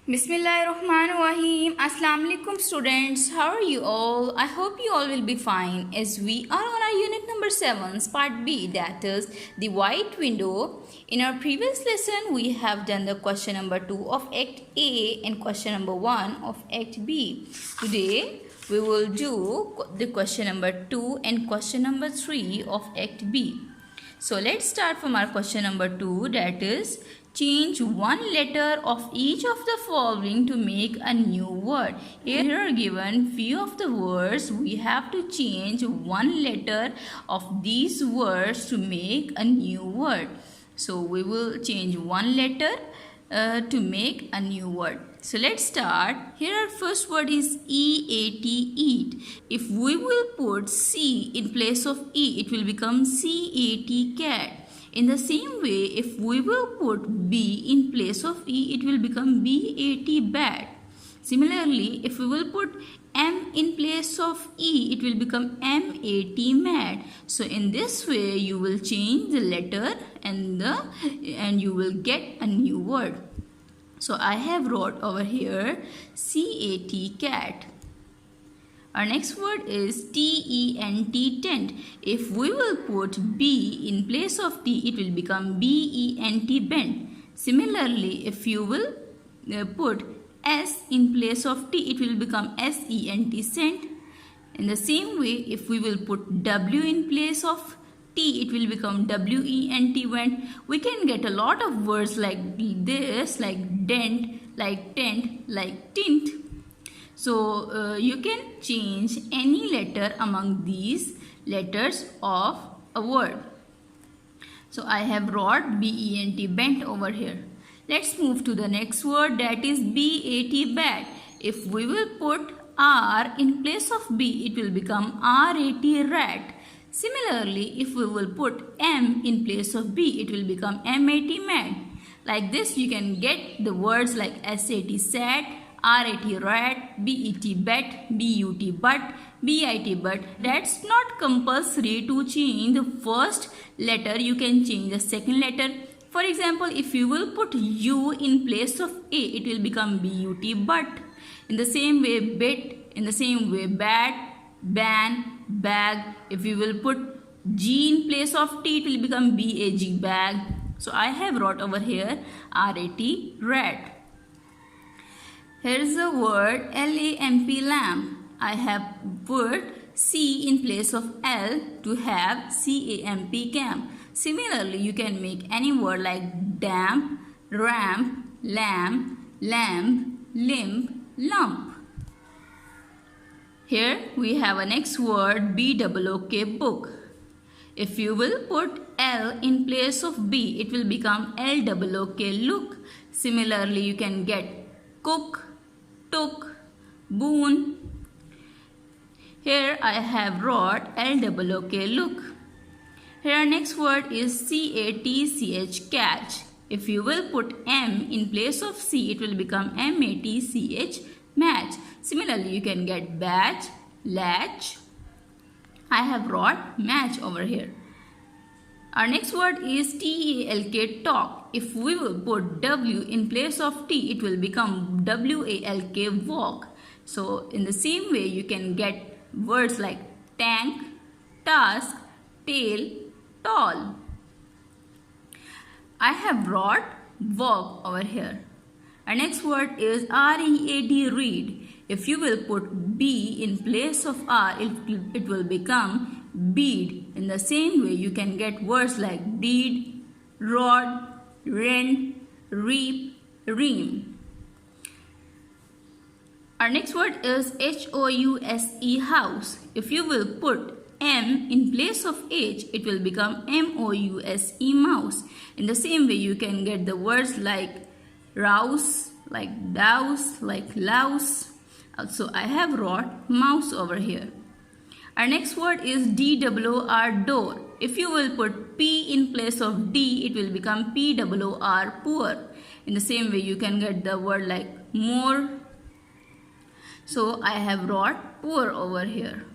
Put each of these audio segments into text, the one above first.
Bismillahirrahmanirrahim. Assalamu alaikum students. How are you all? I hope you all will be fine as we are on our unit number 7 part B, that is the white window. In our previous lesson we have done the question number 2 of act A and question number 1 of act B. Today we will do the question number 2 and question number 3 of act B. So let's start from our question number 2, that is change one letter of each of the following to make a new word. Here are given few of the words. We have to change one letter of these words to make a new word. So we will change one letter to make a new word. So let's start. Here our first word is EAT, eat. If we will put C in place of E, it will become CAT, cat. In the same way, if we will put B in place of E, it will become BAT, bat. Similarly, if we will put M in place of E, it will become MAT, mat. So in this way, you will change the letter and you will get a new word. So I have wrote over here CAT, cat. Our next word is TENT, tent. If we will put B in place of T, it will become BENT, bent. Similarly, if you will put S in place of T, it will become SENT, sent. In the same way, if we will put W in place of T, it will become WENT, went. We can get a lot of words like this, like dent, like tent, like tint. So you can change any letter among these letters of a word. So I have wrote BENT, bent, over here. Let's move to the next word, that is BAT, bat. If we will put R in place of B, it will become RAT, rat. Similarly, if we will put M in place of B, it will become MAT, mat. Like this, you can get the words like SAT, sat, RAT, rat, BET, bet, BUT, but, BIT, but. That's not compulsory to change the first letter. You can change the second letter. For example, if you will put U in place of A, it will become BUT, but. In the same way, bit, in the same way, bat, ban, bag. If you will put G in place of T, it will become BAG, bag. So I have wrote over here RAT, rat. Here is the word LAMP, lamp. I have put C in place of L to have CAMP, camp. Similarly, you can make any word like damp, ramp, lamp, lamp, limp, lump. Here we have a next word BOOK, book. If you will put L in place of B, it will become LOOK, look. Similarly, you can get cook, took, boon. Here I have wrote LOOK, look. Here our next word is CATCH, catch. If you will put M in place of C, it will become MATCH, match. Similarly, you can get batch, latch. I have wrote match over here. Our next word is TALK, talk. If we will put W in place of T, it will become WALK, walk. So in the same way, you can get words like tank, task, tail, tall. I have wrote walk over here. Our next word is READ, read. If you will put B in place of R, it will become bead. In the same way, you can get words like deed, rod, rent, reap, ream. Our next word is HOUSE, house. If you will put M in place of H, it will become MOUSE, mouse. In the same way, you can get the words like rouse, like douse, like louse. Also, I have wrote mouse over here. Our next word is DOOR, door. If you will put P in place of D, it will become POOR, poor. In the same way, you can get the word like more. So I have wrote poor over here.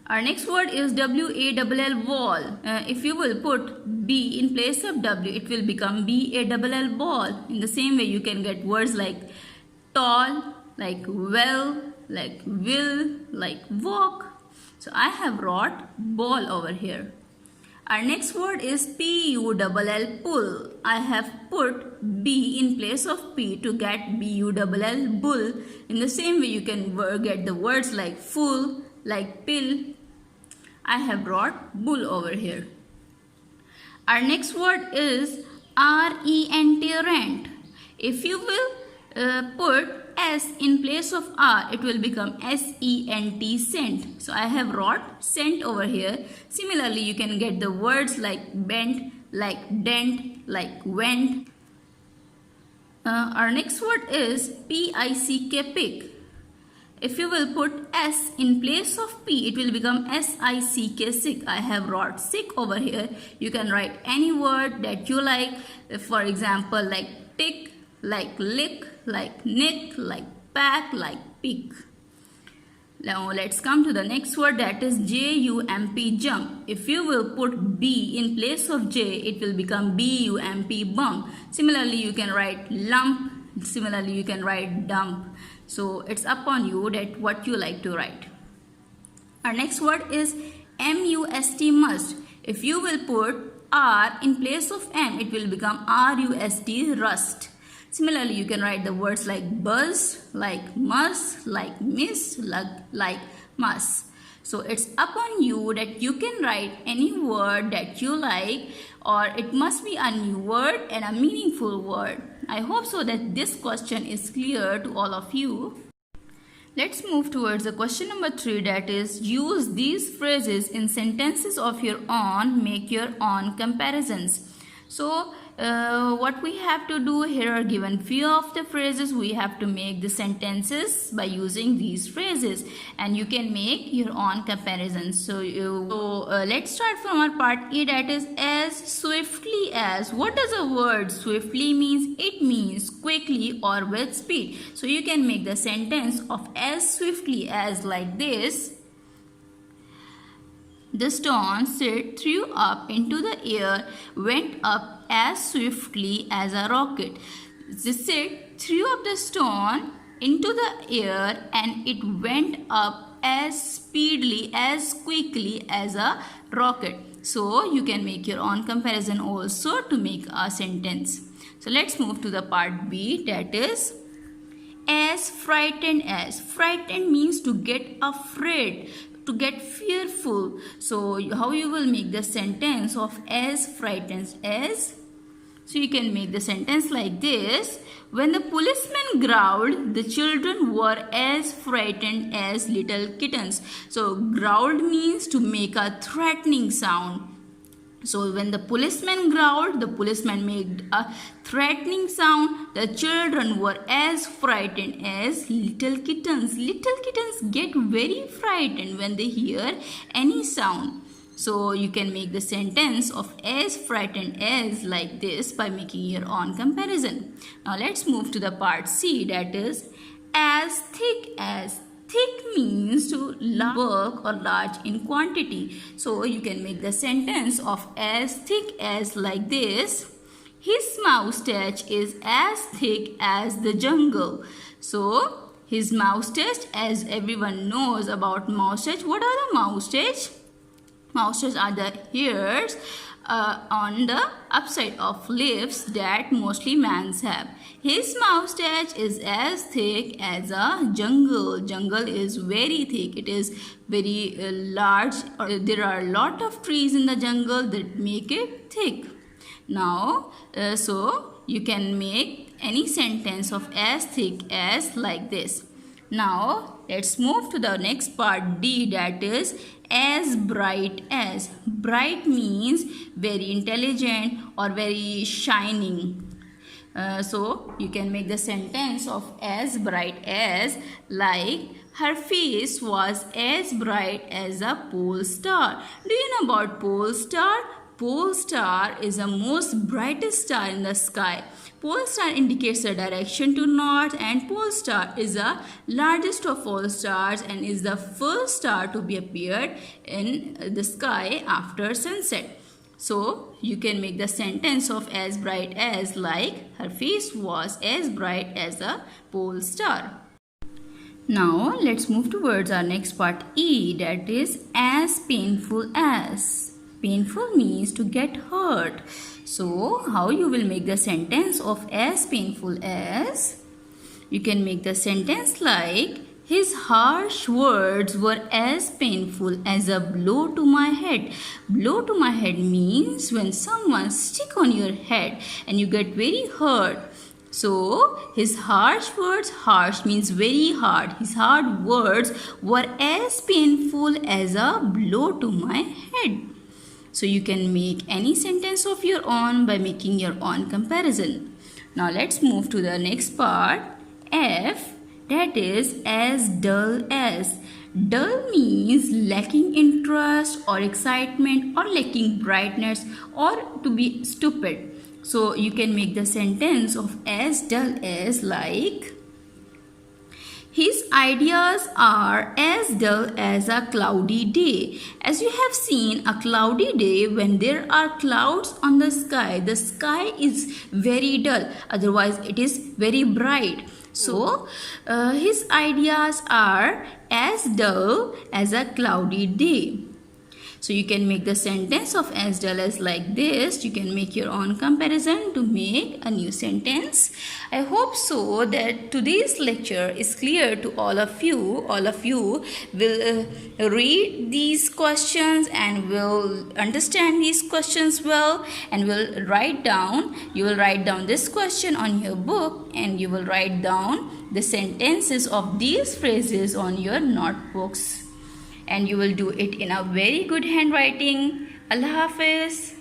Our next word is W-A-L-L, wall. If you will put B in place of W, it will become B-A-L-L, ball. In the same way, you can get words like tall, like well, like will, like walk. So I have wrote ball over here. Our next word is P-U-L-L, pull. I have put B in place of P to get B-U-L-L, bull. In the same way, you can get the words like full, like pill. I have brought bull over here. Our next word is R-E-N-T, rent. If you will put S in place of R, it will become S-E-N-T, scent. So I have wrote scent over here. Similarly, you can get the words like bent, like dent, like went. Our next word is P-I-C-K, pick. If you will put S in place of P, it will become S-I-C-K, sick. I have wrote sick over here. You can write any word that you like. For example, like tick, like lick, like nick, like pack, like pick. Now let's come to the next word, that is J-U-M-P, jump. If you will put B in place of J, it will become B-U-M-P, bump. Similarly, you can write lump. Similarly, you can write dump. So it's upon you that what you like to write. Our next word is M-U-S-T, must. If you will put R in place of M, it will become R-U-S-T, rust. Similarly, you can write the words like buzz, like must, like miss, like must. So it's upon you that you can write any word that you like, or it must be a new word and a meaningful word. I hope so that this question is clear to all of you. Let's move towards the question number 3, that is use these phrases in sentences of your own, make your own comparisons. So what we have to do here are given few of the phrases. We have to make the sentences by using these phrases, and you can make your own comparisons. So let's start from our part A, that is as swiftly as. What does the word swiftly means? It means quickly or with speed. So you can make the sentence of as swiftly as like this. The stone Sid threw up into the air went up as swiftly as a rocket. The Sid threw up the stone into the air and it went up as speedily, as quickly as a rocket. So you can make your own comparison also to make a sentence. So let's move to the part B, that is as frightened as. Frightened means to get afraid, to get fearful. So how you will make the sentence of as frightened as? So you can make the sentence like this. When the policeman growled, the children were as frightened as little kittens. So growled means to make a threatening sound. So when the policeman growled, the policeman made a threatening sound. The children were as frightened as little kittens. Little kittens get very frightened when they hear any sound. So you can make the sentence of as frightened as like this by making your own comparison. Now let's move to the part C, that is as thick as. Thick means to work or large in quantity. So you can make the sentence of as thick as like this. His moustache is as thick as the jungle. So his moustache, as everyone knows about moustache. What are the moustache? Moustache are the hairs on the upside of lips that mostly mans have. His moustache is as thick as a jungle. Jungle is very thick. It is very large. There are a lot of trees in the jungle that make it thick. Now, so you can make any sentence of as thick as like this. Now, let's move to the next part D, that is as bright as. Bright means very intelligent or very shining. So you can make the sentence of as bright as like her face was as bright as a pole star. Do you know about pole star? pole star is the most brightest star in the sky. Pole star indicates the direction to north, and pole star is the largest of all stars and is the first star to be appeared in the sky after sunset. So you can make the sentence of as bright as like her face was as bright as a pole star. Now let's move towards our next part E, that is as painful as. Painful means to get hurt. So how you will make the sentence of as painful as? You can make the sentence like his harsh words were as painful as a blow to my head. Blow to my head means when someone stick on your head and you get very hurt. So his harsh words, harsh means very hard. His hard words were as painful as a blow to my head. So you can make any sentence of your own by making your own comparison. Now let's move to the next part, F, that is as dull as. Dull means lacking interest or excitement or lacking brightness or to be stupid. So you can make the sentence of as dull as like his ideas are as dull as a cloudy day. As you have seen, a cloudy day, when there are clouds on the sky is very dull. Otherwise, it is very bright. So, his ideas are as dull as a cloudy day. So you can make the sentence of as dull as like this. You can make your own comparison to make a new sentence. I hope so that today's lecture is clear to all of you. All of you will read these questions and will understand these questions well and will write down. You will write down this question on your book and you will write down the sentences of these phrases on your notebooks. And you will do it in a very good handwriting. Allah Hafiz.